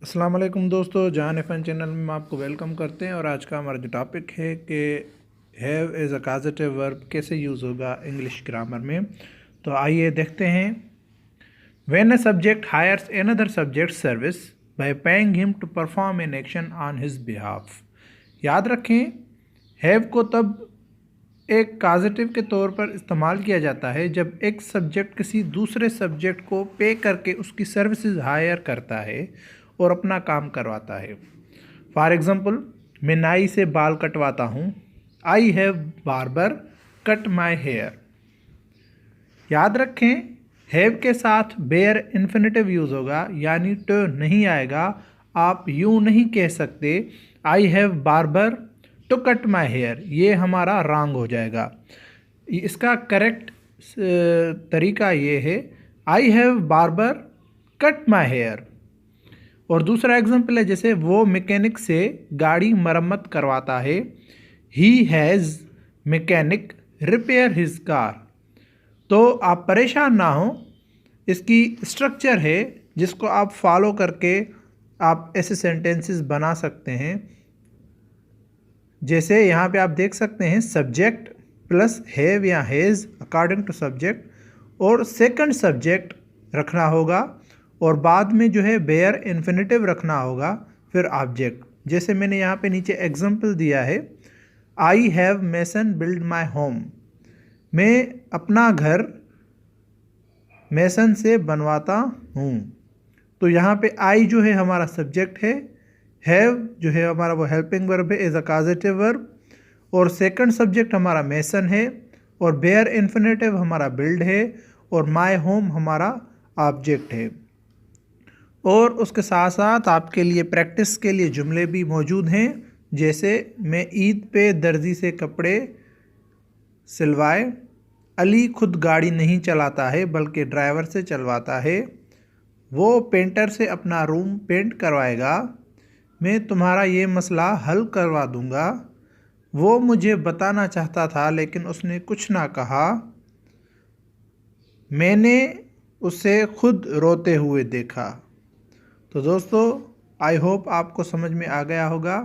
अस्सलाम वालेकुम दोस्तों, जान एफएन चैनल में आपको वेलकम करते हैं। और आज का हमारा जो टॉपिक है कि have as a causative verb कैसे यूज़ होगा इंग्लिश ग्रामर में। तो आइए देखते हैं। When a subject hires another subject service by paying him to perform an action on his behalf. याद रखें, हैव को तब एक काजेटिव के तौर पर इस्तेमाल किया जाता है जब एक सब्जेक्ट किसी दूसरे सब्जेक्ट को पे करके उसकी सर्विसेज हायर करता है और अपना काम करवाता है। फॉर एग्ज़ाम्पल, मैं नाई से बाल कटवाता हूँ। I have barber cut my hair. याद रखें, हैव के साथ बेयर इन्फिनेटिव यूज़ होगा, यानी टू नहीं आएगा। आप यूँ नहीं कह सकते I have barber to cut my hair, ये हमारा रॉन्ग हो जाएगा। इसका करेक्ट तरीका ये है I have barber cut my hair. और दूसरा एग्जांपल है, जैसे वो मैकेनिक से गाड़ी मरम्मत करवाता है। He has mechanic repair his car. तो आप परेशान ना हो, इसकी स्ट्रक्चर है जिसको आप फॉलो करके आप ऐसे सेंटेंसेस बना सकते हैं। जैसे यहाँ पे आप देख सकते हैं, सब्जेक्ट प्लस हैव या हैज़ अकॉर्डिंग टू सब्जेक्ट, और सेकंड सब्जेक्ट रखना होगा, और बाद में जो है बेयर इन्फिनेटिव रखना होगा, फिर ऑब्जेक्ट। जैसे मैंने यहाँ पे नीचे एग्जांपल दिया है, I have mason build my home. मैं अपना घर मेसन से बनवाता हूँ। तो यहाँ पे आई जो है हमारा सब्जेक्ट है, हैव जो है हमारा वो हेल्पिंग वर्ब है एज अ काजेटिव वर्ब, और सेकंड सब्जेक्ट हमारा मेसन है, और बेयर इन्फिनेटिव हमारा बिल्ड है, और माय होम हमारा ऑब्जेक्ट है। और उसके साथ साथ आपके लिए प्रैक्टिस के लिए जुमले भी मौजूद हैं। जैसे, मैं ईद पे दर्जी से कपड़े सिलवाए। अली खुद गाड़ी नहीं चलाता है बल्कि ड्राइवर से चलवाता है। वो पेंटर से अपना रूम पेंट करवाएगा। मैं तुम्हारा ये मसला हल करवा दूंगा। वो मुझे बताना चाहता था लेकिन उसने कुछ ना कहा। मैंने उसे खुद रोते हुए देखा। तो दोस्तों, आई होप आपको समझ में आ गया होगा।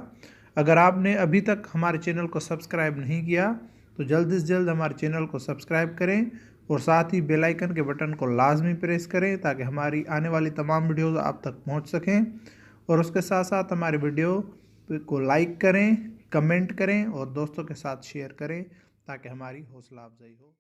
अगर आपने अभी तक हमारे चैनल को सब्सक्राइब नहीं किया तो जल्द से जल्द हमारे चैनल को सब्सक्राइब करें, और साथ ही बेल आइकन के बटन को लाजमी प्रेस करें ताकि हमारी आने वाली तमाम वीडियोज़ आप तक पहुंच सकें। और उसके साथ साथ हमारे वीडियो को लाइक करें, कमेंट करें और दोस्तों के साथ शेयर करें ताकि हमारी हौसला अफजाई हो।